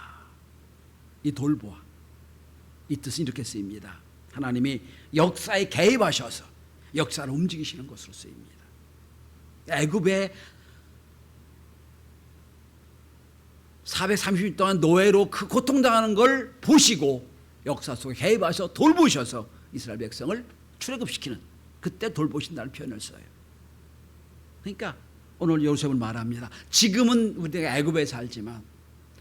이 돌보아, 이 뜻은 이렇게 쓰입니다. 하나님이 역사에 개입하셔서 역사를 움직이시는 것으로 쓰입니다. 애굽에 430일 동안 노예로 그 고통당하는 걸 보시고 역사 속에 개입하셔서 돌보셔서 이스라엘 백성을 출애굽시키는, 그때 돌보신다는 표현을 써요. 그러니까 오늘 요셉을 말합니다. 지금은 우리가 애굽에 살지만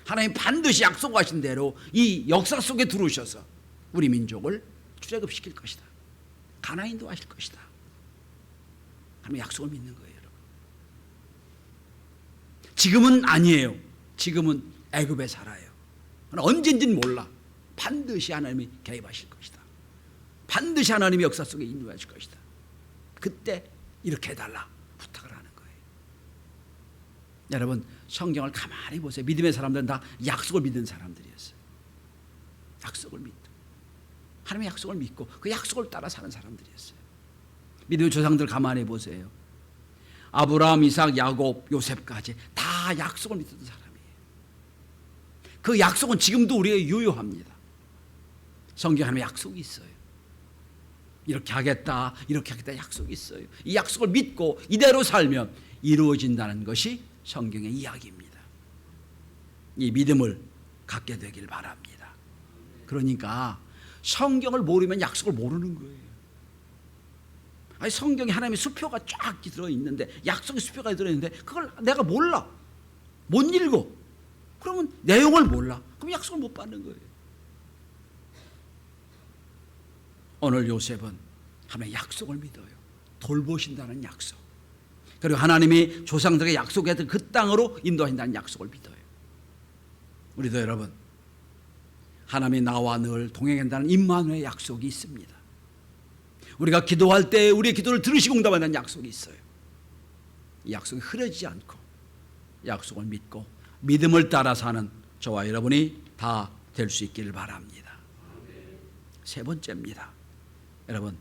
하나님 반드시 약속하신 대로 이 역사 속에 들어오셔서 우리 민족을 출애굽시킬 것이다. 가나안 인도하실 것이다. 하나님 약속을 믿는 거예요, 여러분. 지금은 아니에요. 지금은 애굽에 살아요. 언젠지는 몰라. 반드시 하나님이 개입하실 것이다. 반드시 하나님이 역사 속에 인도하실 것이다. 그때 이렇게 해달라 부탁을 하는 거예요. 여러분, 성경을 가만히 보세요. 믿음의 사람들은 다 약속을 믿는 사람들이었어요. 약속을 믿고 하나님의 약속을 믿고 그 약속을 따라 사는 사람들이었어요. 믿음의 조상들 가만히 보세요. 아브라함, 이삭, 야곱, 요셉까지 다 약속을 믿던 사람이에요. 그 약속은 지금도 우리에게 유효합니다. 성경에 하나님의 약속이 있어요. 이렇게 하겠다, 이렇게 하겠다 약속이 있어요. 이 약속을 믿고 이대로 살면 이루어진다는 것이 성경의 이야기입니다. 이 믿음을 갖게 되길 바랍니다. 그러니까 성경을 모르면 약속을 모르는 거예요. 아니, 성경에 하나님의 수표가 쫙 들어있는데, 약속의 수표가 들어있는데 그걸 내가 몰라, 못 읽어. 그러면 내용을 몰라. 그럼 약속을 못 받는 거예요. 오늘 요셉은 하나님의 약속을 믿어요. 돌보신다는 약속, 그리고 하나님이 조상들에게 약속했던 그 땅으로 인도하신다는 약속을 믿어요. 우리도 여러분, 하나님이 나와 늘 동행한다는 임마누엘 약속이 있습니다. 우리가 기도할 때 우리의 기도를 들으시고 응답한다는 약속이 있어요. 이 약속이 흐려지지 않고 약속을 믿고 믿음을 따라 사는 저와 여러분이 다 될 수 있기를 바랍니다. 세 번째입니다. 여러분,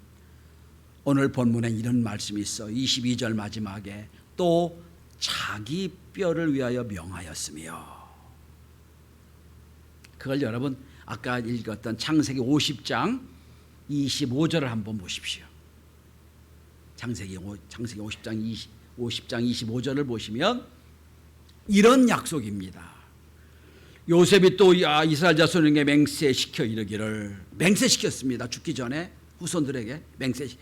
오늘 본문에 이런 말씀이 있어. 22절 마지막에 또 자기 뼈를 위하여 명하였으며, 그걸 여러분 아까 읽었던 창세기 50장 25절을 한번 보십시오. 창세기 50장 25절을 보시면 이런 약속입니다. 요셉이 또 이스라엘 자손에게 맹세시켜 이르기를, 맹세시켰습니다. 죽기 전에 후손들에게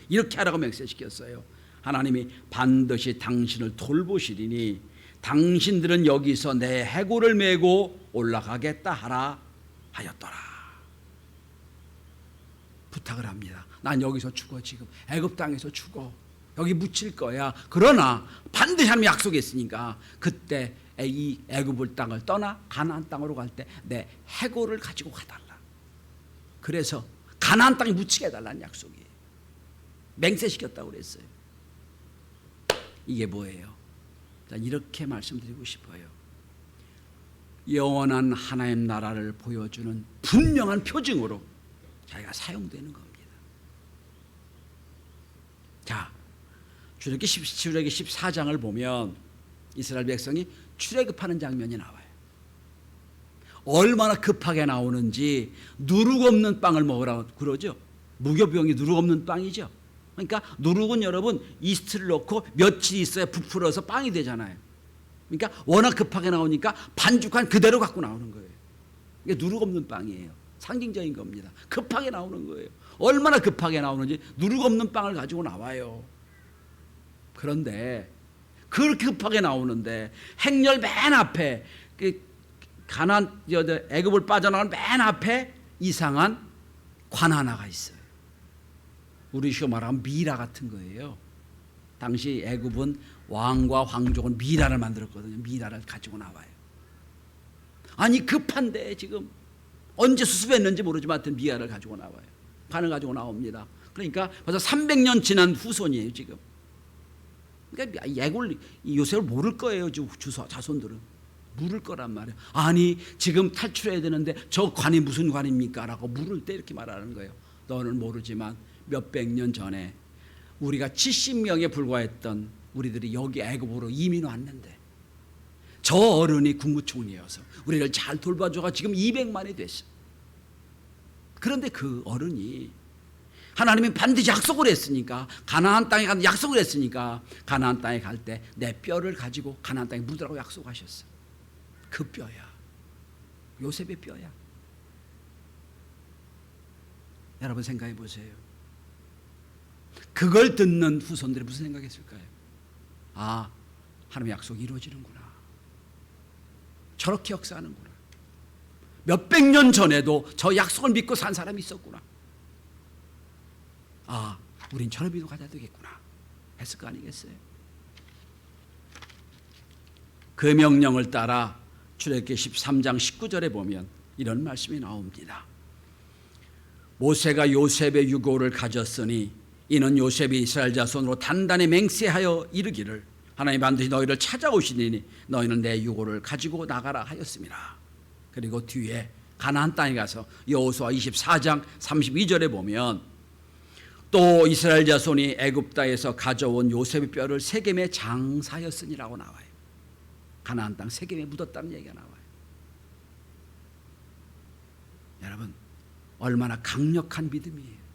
이렇게 하라고 맹세시켰어요. 하나님이 반드시 당신을 돌보시리니 당신들은 여기서 내 해골을 메고 올라가겠다 하라 하였더라. 부탁을 합니다. 난 여기서 죽어, 지금 애굽 땅에서 죽어, 여기 묻힐 거야. 그러나 반드시 하나님이 약속했으니까 그때 이 애굽 땅을 떠나 가나안 땅으로 갈 때 내 해골을 가지고 가달라. 그래서 가나안 땅에 묻히게 해달라는 약속이에요. 맹세시켰다고 그랬어요. 이게 뭐예요? 자, 이렇게 말씀드리고 싶어요. 영원한 하나님 나라를 보여주는 분명한 표징으로 자기가 사용되는 겁니다. 자, 출애굽기 14장을 보면 이스라엘 백성이 출애굽하는 장면이 나와요. 얼마나 급하게 나오는지. 누룩 없는 빵을 먹으라고 그러죠. 무교병이 누룩 없는 빵이죠. 그러니까 누룩은 여러분 이스트를 넣고 며칠 있어야 부풀어서 빵이 되잖아요. 그러니까 워낙 급하게 나오니까 반죽한 그대로 갖고 나오는 거예요. 이게 누룩 없는 빵이에요. 상징적인 겁니다. 급하게 나오는 거예요. 얼마나 급하게 나오는지 누룩 없는 빵을 가지고 나와요. 그런데 그렇게 급하게 나오는데 행렬 맨 앞에 가나안 애굽을 빠져나간 맨 앞에 이상한 관 하나가 있어요. 우리 식으로 말하면 미라 같은 거예요. 당시 애굽은 왕과 황족은 미라를 만들었거든요. 미라를 가지고 나와요. 아니 급한데 지금 언제 수습했는지 모르지만 하여튼 미라를 가지고 나와요. 관을 가지고 나옵니다. 그러니까 벌써 300년 지난 후손이에요 지금. 그러니까 요셉을 모를 거예요. 자손들은 물을 거란 말이에요. 아니 지금 탈출해야 되는데 저 관이 무슨 관입니까? 라고 물을 때 이렇게 말하는 거예요. 너는 모르지만 몇백 년 전에 우리가 70명에 불과했던 우리들이 여기 애굽으로 이민 왔는데 저 어른이 국무총리여서 우리를 잘 돌봐줘가 지금 200만이 됐어. 그런데 그 어른이 하나님이 반드시 약속을 했으니까, 가나안 땅에 가는 약속을 했으니까 가나안 땅에 갈 때 내 뼈를 가지고 가나안 땅에 묻으라고 약속하셨어. 그 뼈야. 요셉의 뼈야. 여러분 생각해 보세요. 그걸 듣는 후손들이 무슨 생각했을까요? 아, 하나님의 약속이 이루어지는구나. 저렇게 역사하는구나. 몇백 년 전에도 저 약속을 믿고 산 사람이 있었구나. 아, 우린 저런 믿고 가야 되겠구나 했을 거 아니겠어요? 그 명령을 따라 출애굽기 13장 19절에 보면 이런 말씀이 나옵니다. 모세가 요셉의 유고를 가졌으니 이는 요셉이 이스라엘 자손으로 단단히 맹세하여 이르기를 하나님 반드시 너희를 찾아오시니 너희는 내 유고를 가지고 나가라 하였습니다. 그리고 뒤에 가나안 땅에 가서 여호수아 24장 32절에 보면 또 이스라엘 자손이 애굽 땅에서 가져온 요셉의 뼈를 세겜에 장사하였으니라고 나와요. 가나안 땅 세겜에 묻었다는 얘기가 나와요. 여러분 얼마나 강력한 믿음이에요.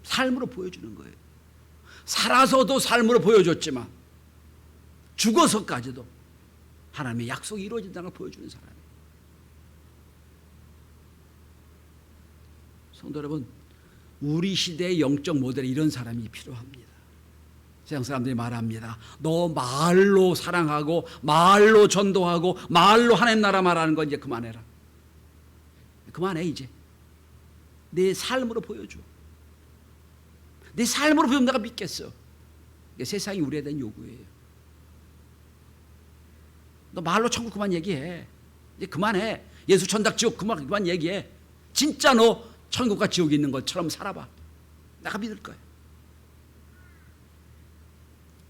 삶으로 보여주는 거예요. 살아서도 삶으로 보여줬지만 죽어서까지도 하나님의 약속이 이루어진다는 걸 보여주는 사람이에요. 성도 여러분, 우리 시대의 영적 모델에 이런 사람이 필요합니다. 세상 사람들이 말합니다. 너 말로 사랑하고 말로 전도하고 말로 하나님 나라 말하는 거 이제 그만해라. 그만해 이제. 내 삶으로 보여줘. 내 삶으로 보여주면 내가 믿겠어. 이게 세상이 우리에 대한 요구예요. 너 말로 천국 그만 얘기해. 이제 그만해. 예수 천당 지옥 그만 얘기해. 진짜 너 천국과 지옥이 있는 것처럼 살아봐. 내가 믿을 거야.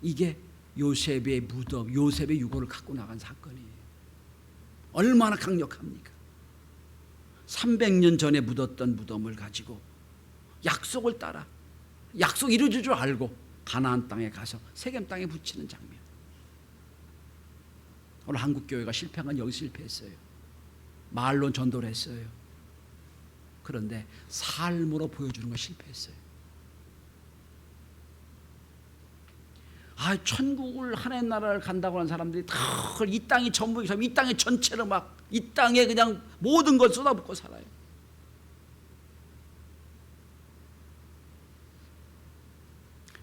이게 요셉의 무덤, 요셉의 유고를 갖고 나간 사건이에요. 얼마나 강력합니까? 300년 전에 묻었던 무덤을 가지고 약속을 따라 약속 이루어질 줄 알고 가나안 땅에 가서 세겜 땅에 붙이는 장면. 오늘 한국 교회가 실패한 건 여기 실패했어요. 말로 전도를 했어요. 그런데 삶으로 보여주는 건 실패했어요. 천국을 하나님 나라를 간다고 하는 사람들이 다 이 땅이 전부이고 이 땅의 전체를 막 이 땅에 그냥 모든 걸 쏟아붓고 살아요.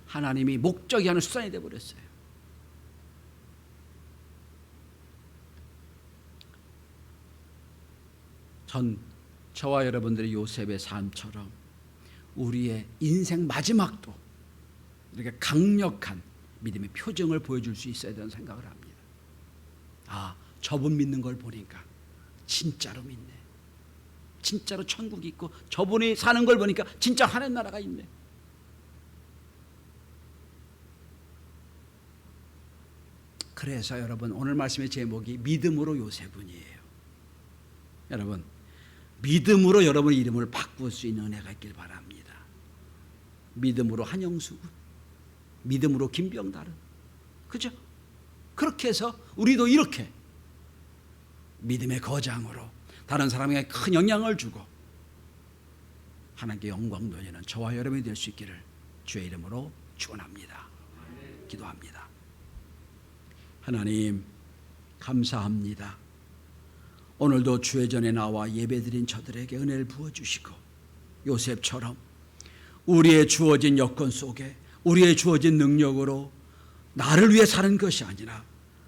하나님이 목적이 하는 수단이 되어버렸어요. 저와 여러분들의 요셉의 삶처럼 우리의 인생 마지막도 이렇게 강력한 믿음의 표정을 보여줄 수 있어야 된다는 생각을 합니다. 저분 믿는 걸 보니까 진짜로 믿네. 진짜로 천국이 있고 저분이 사는 걸 보니까 진짜 하나님 나라가 있네. 그래서 여러분 오늘 말씀의 제목이 믿음으로 요셉은이에요. 여러분 믿음으로 여러분의 이름을 바꿀 수 있는 은혜가 있길 바랍니다. 믿음으로 한영수군, 믿음으로 김병달은, 그죠? 그렇게 해서 우리도 이렇게 믿음의 거장으로 다른 사람에게 큰 영향을 주고 하나님께 영광 돌리는 저와 여러분이 될 수 있기를 주의 이름으로 축원합니다. 기도합니다. 하나님 감사합니다. 오늘도 주의 전에 나와 예배드린 저들에게 은혜를 부어주시고 요셉처럼 우리의 주어진 여건 속에 우리의 주어진 능력으로 나를 위해 사는 것이 아니라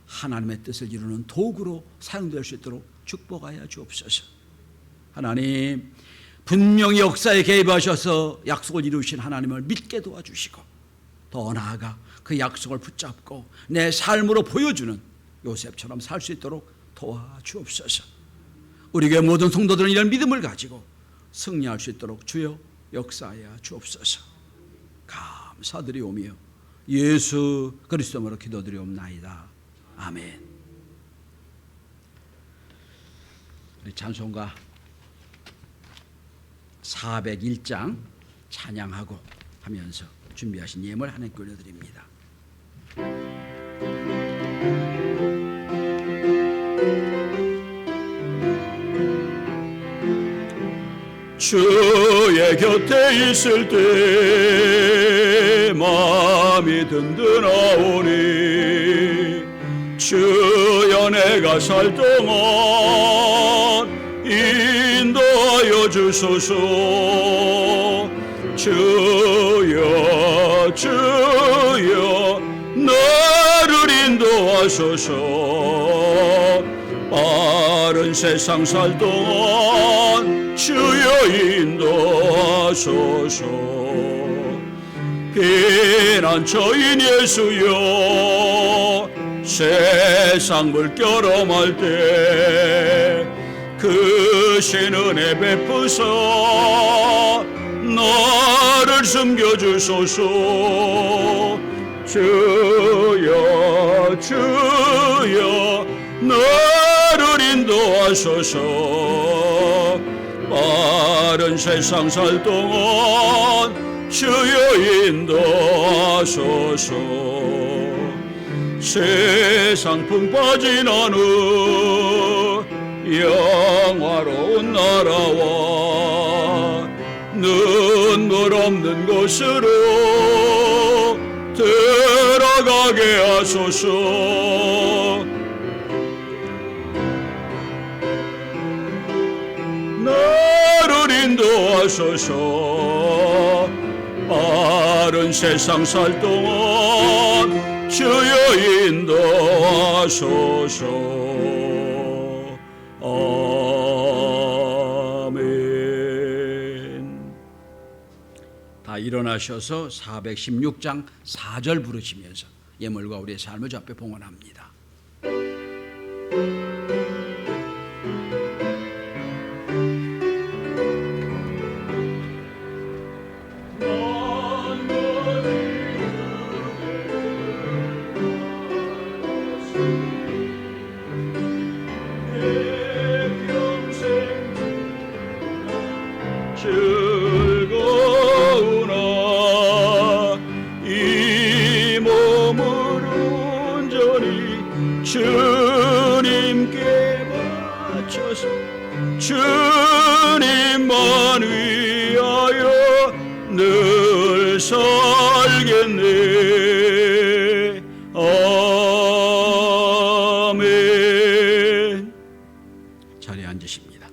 하나님의 뜻을 이루는 도구로 사용될 수 있도록 축복하여 주옵소서. 하나님 분명히 역사에 개입하셔서 약속을 이루신 하나님을 믿게 도와주시고 더 나아가 그 약속을 붙잡고 내 삶으로 보여주는 요셉처럼 살 수 있도록 도와주옵소서. 우리 교회 모든 성도들은 이런 믿음을 가지고 승리할 수 있도록 주여 역사하여 주옵소서. 감사드리오며 예수 그리스도로 기도드리옵나이다. 아멘. 우리 찬송가 401장 찬양하고 하면서 준비하신 예물 하나님께 올려드립니다. 주의 곁에 있을 때 마음이 든든하오니 주여 내가 살 동안 인도하여 주소서. 주여 주여 나를 인도하소서. 빠른 세상 살 동안 주여 인도하소서. 피난처인 예수여 세상 물결험할 때 그 신 은혜 베푸사 나를 숨겨주소서. 주여 주여 나를 인도하소서. 빠른 세상 살 동안 주여 인도하소서. 세상 풍 빠진 어느 영화로운 나라와 눈물 없는 곳으로 들어가게 하소서. 나를 인도하소서. 빠른 세상 살 동안 주여 인도하소서. 아멘. 다 일어나셔서 416장 4절 부르시면서 예물과 우리의 삶을 주 앞에 봉헌합니다. 늘 살겠네. 아멘. 자리에 앉으십니다.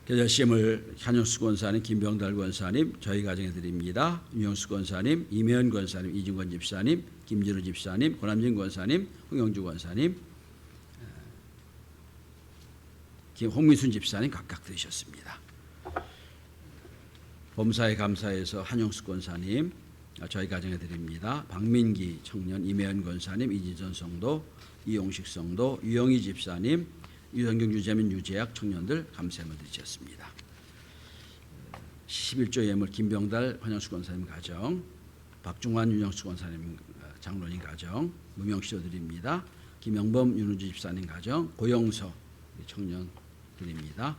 계절시험을 한영수 권사님, 김병달 권사님, 저희 가정에 드립니다. 윤영수 권사님, 이면 권사님, 이진권 집사님, 김진우 집사님, 고남진 권사님, 홍영주 권사님, 홍민순 집사님 각각 드리셨습니다. 범사에 감사해서 한영수 권사님, 저희 가정에 드립니다. 박민기 청년, 이면 권사님, 이지선 성도, 이용식 성도, 유영희 집사님, 유성경, 유재민, 유재학 청년들 감사함을 드리셨습니다. 11조 예물 김병달 한영수 권사님 가정, 박중환 윤영수 권사님 장로님 가정 무명시로 드립니다. 김영범 윤우주 집사님 가정, 고영서 청년 드립니다.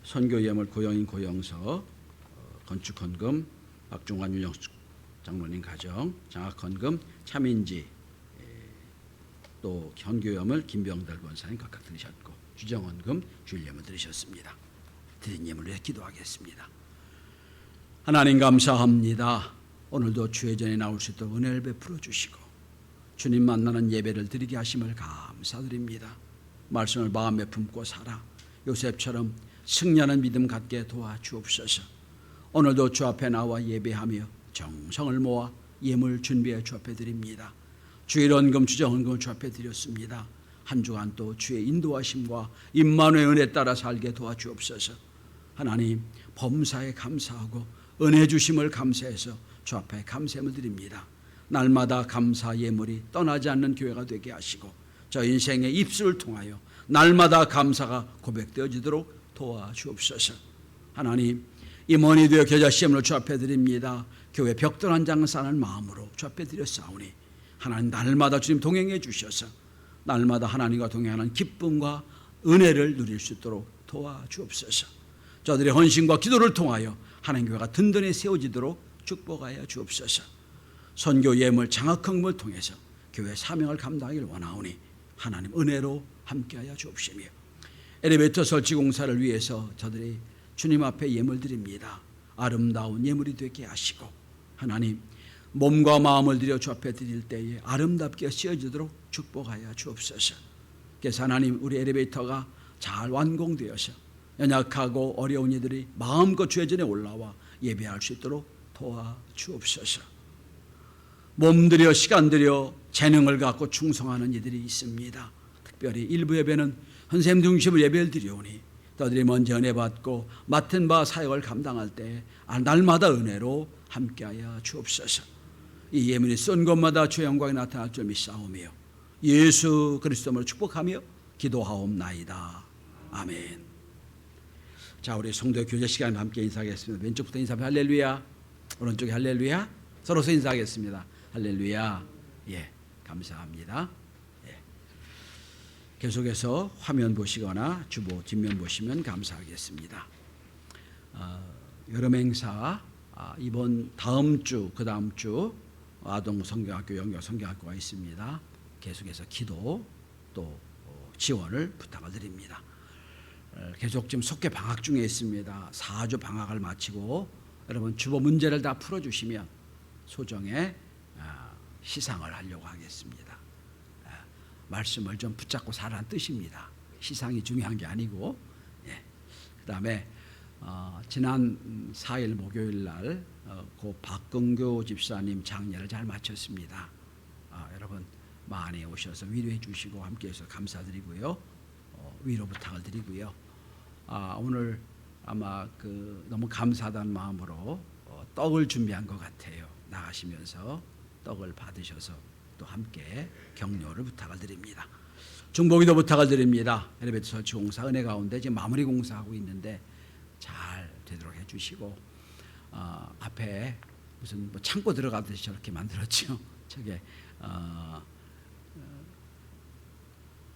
선교 예물 고영인 고영서, 건축 헌금 박중환 윤영수 장로님 가정, 장학 헌금 차민지, 또 현교염을 김병달 권사님 각각 드리셨고, 주정헌금 주일예물 드리셨습니다. 드린 예물을 위해 기도하겠습니다. 하나님 감사합니다. 오늘도 주의 전에 나올 수 있도록 은혜를 베풀어 주시고 주님 만나는 예배를 드리게 하심을 감사드립니다. 말씀을 마음에 품고 살아 요셉처럼 승리하는 믿음 갖게 도와주옵소서. 오늘도 주 앞에 나와 예배하며 정성을 모아 예물 준비해 주 앞에 드립니다. 주의 헌금, 주정헌금을 주 앞에 드렸습니다. 한 주간 또 주의 인도하심과 임만의 은혜 따라 살게 도와주옵소서. 하나님, 범사에 감사하고 은혜 주심을 감사해서 주 앞에 감사함을 드립니다. 날마다 감사 예물이 떠나지 않는 교회가 되게 하시고 저 인생의 입술을 통하여 날마다 감사가 고백되어지도록 도와주옵소서. 하나님, 임원이 되어 겨자씨엠으로 주 앞에 드립니다. 교회 벽돌 한 장 쌓는 마음으로 주 앞에 드렸사오니 하나님, 날마다 주님 동행해 주셔서 날마다 하나님과 동행하는 기쁨과 은혜를 누릴 수 있도록 도와주옵소서. 저들의 헌신과 기도를 통하여 하나님 교회가 든든히 세워지도록 축복하여 주옵소서. 선교 예물 장학헌금을 통해서 교회 사명을 감당하기를 원하오니 하나님 은혜로 함께하여 주옵시며, 엘리베이터 설치 공사를 위해서 저들이 주님 앞에 예물 드립니다. 아름다운 예물이 되게 하시고 하나님, 몸과 마음을 들여 주 앞에 드릴 때에 아름답게 쓰여지도록 축복하여 주옵소서. 그래서 하나님, 우리 엘리베이터가 잘 완공되어서 연약하고 어려운 이들이 마음껏 주의 전에 올라와 예배할 수 있도록 도와주옵소서. 몸 들여 시간 들여 재능을 갖고 충성하는 이들이 있습니다. 특별히 일부 예배는 선생님 중심으로 예배를 드려오니 너희들이 먼저 은혜 받고 맡은 바 사역을 감당할 때 날마다 은혜로 함께하여 주옵소서. 이 예물이 쏜 곳마다 주의 영광이 나타날 줄 믿사오며 예수 그리스도로 축복하며 기도하옵나이다. 아멘. 자, 우리 성도 교제 시간에 함께 인사하겠습니다. 왼쪽부터 인사하면 할렐루야, 오른쪽에 할렐루야, 서로서 인사하겠습니다. 할렐루야. 예, 감사합니다. 예. 계속해서 화면 보시거나 주보 뒷면 보시면 감사하겠습니다. 여름 행사 이번 다음 주, 그 다음 주 아동 성경학교, 영역 성경학교가 있습니다. 계속해서 기도 또 지원을 부탁을 드립니다. 계속 지금 속개 방학 중에 있습니다. 4주 방학을 마치고 여러분 주보 문제를 다 풀어주시면 소정의 시상을 하려고 하겠습니다. 말씀을 좀 붙잡고 살라는 뜻입니다. 시상이 중요한 게 아니고. 예. 그 다음에 지난 4일 목요일 날 고 박근교 집사님 장례를 잘 마쳤습니다. 여러분 많이 오셔서 위로해 주시고 함께해서 감사드리고요. 위로 부탁을 드리고요. 오늘 아마 너무 감사하다는 마음으로 떡을 준비한 것 같아요. 나가시면서 떡을 받으셔서 또 함께 격려를 부탁을 드립니다. 중보기도 부탁을 드립니다. 엘리베이터 설치 공사 은혜 가운데 지금 마무리 공사하고 있는데 잘 되도록 해주시고, 앞에 무슨 뭐 창고 들어가듯이 저렇게 만들었죠. 저게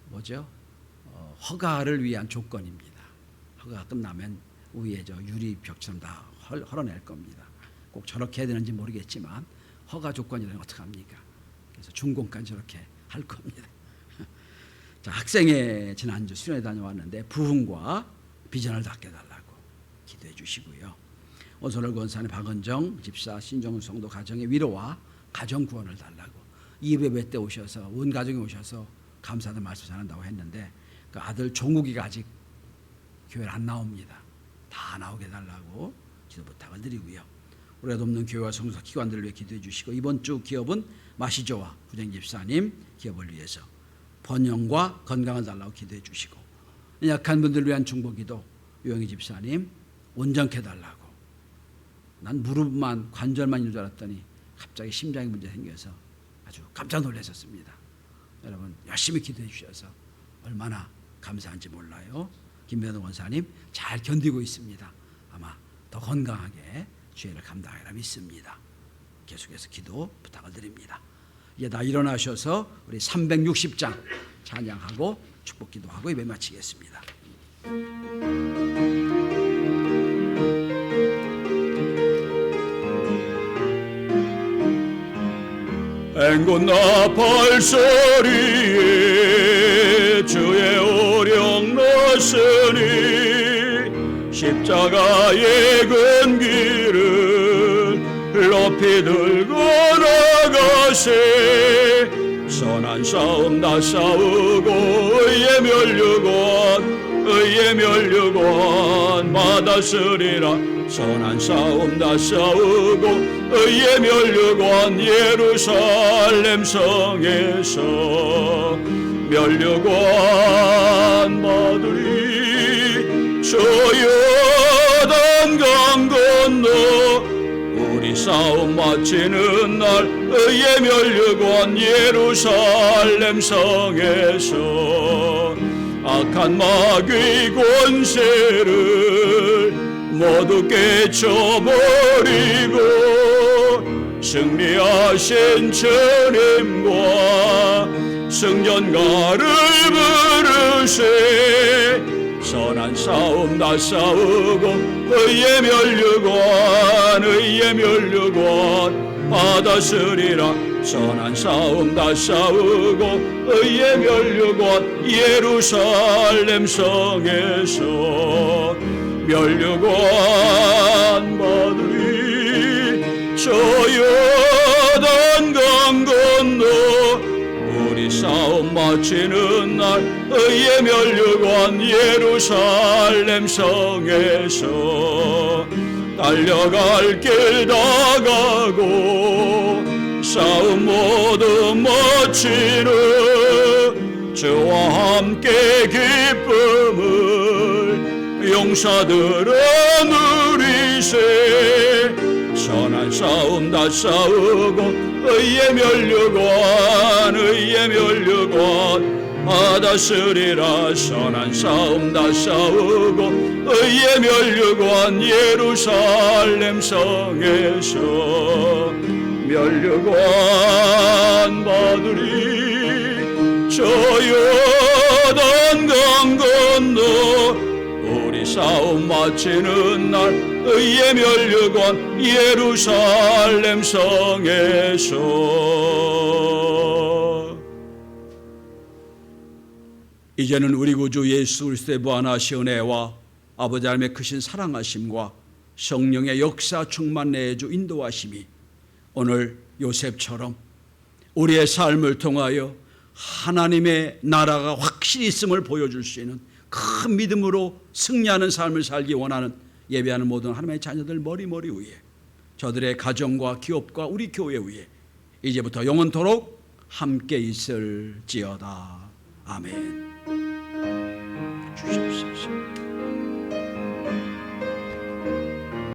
뭐죠? 허가를 위한 조건입니다. 허가가 끝나면 위에 저 유리 벽처럼 다 헐어낼 겁니다. 꼭 저렇게 해야 되는지 모르겠지만 허가 조건이라면 어떡합니까? 그래서 준공까지 저렇게 할 겁니다. 자, 학생회 지난주 수련회 다녀왔는데 부흥과 비전을 닦게 달라고 기도해 주시고요. 오선월 권사님, 박은정 집사, 신정훈 성도 가정의 위로와 가정 구원을 달라고 예배 때 오셔서 온 가정이 오셔서 감사하는 말씀 전한다고 했는데 그 아들 종국이가 아직 교회를 안 나옵니다. 다 나오게 달라고 기도 부탁을 드리고요. 우리가 돕는 교회와 성서 기관들을 위해 기도해 주시고 이번 주 기업은 마시조와 부정 집사님 기업을 위해서 번영과 건강을 달라고 기도해 주시고 약한 분들을 위한 중보기도 유영희 집사님 온전케 달라고. 난 무릎만 관절만 있는 줄 알았더니 갑자기 심장에 문제 생겨서 아주 깜짝 놀랐었습니다. 여러분 열심히 기도해 주셔서 얼마나 감사한지 몰라요. 김배동 원사님 잘 견디고 있습니다. 아마 더 건강하게 주의를 감당하리라 믿습니다. 계속해서 기도 부탁을 드립니다. 이제 다 일어나셔서 우리 360장 찬양하고 축복 기도하고 예배 마치겠습니다. 행군 나팔 소리에 주의 오령 나서니 십자가의 큰 길을 높이 들고 나가세. 선한 싸움 다 싸우고 의의 멸류관 받았으리라. 선한 싸움 다 싸우고 의의 멸류관 예루살렘 성에서 멸류관 받으리. 저 요단 강 건너 우리 싸움 마치는 날 의의 멸류관 예루살렘 성에서 악한 마귀 권세를 모두 깨쳐버리고 승리하신 주님과 승전가를 부르세. 선한 싸움 다 싸우고 의의 멸류관 받았으리라. 선한 싸움 다 싸우고 의의 멸류관 예루살렘 성에서 멸류관 받으리. 저 요단 강 건너 우리 싸움 마치는 날 의의 멸류관 예루살렘 성에서 달려갈 길 다 가고 싸움 모두 마치는 주와 함께 기쁨을 용사들은 누리세. 선한 싸움 다 싸우고 의의 멸류관 받았으리라. 선한 싸움 다 싸우고 의의 멸류관 예루살렘 성에서 멸류관 받으리. 저 요단 강 건너 우리 싸움 마치는 날 의의 멸류관 예루살렘 성에서. 이제는 우리 구주 예수 그리스도의 무한하신 은혜와 아버지 하나님의 크신 사랑하심과 성령의 역사 충만 내주 인도하심이 오늘 요셉처럼 우리의 삶을 통하여 하나님의 나라가 확실히 있음을 보여줄 수 있는 큰 믿음으로 승리하는 삶을 살기 원하는 예배하는 모든 하나님의 자녀들 머리머리 위에, 저들의 가정과 기업과 우리 교회 위에 이제부터 영원토록 함께 있을지어다. 아멘. 주십시오.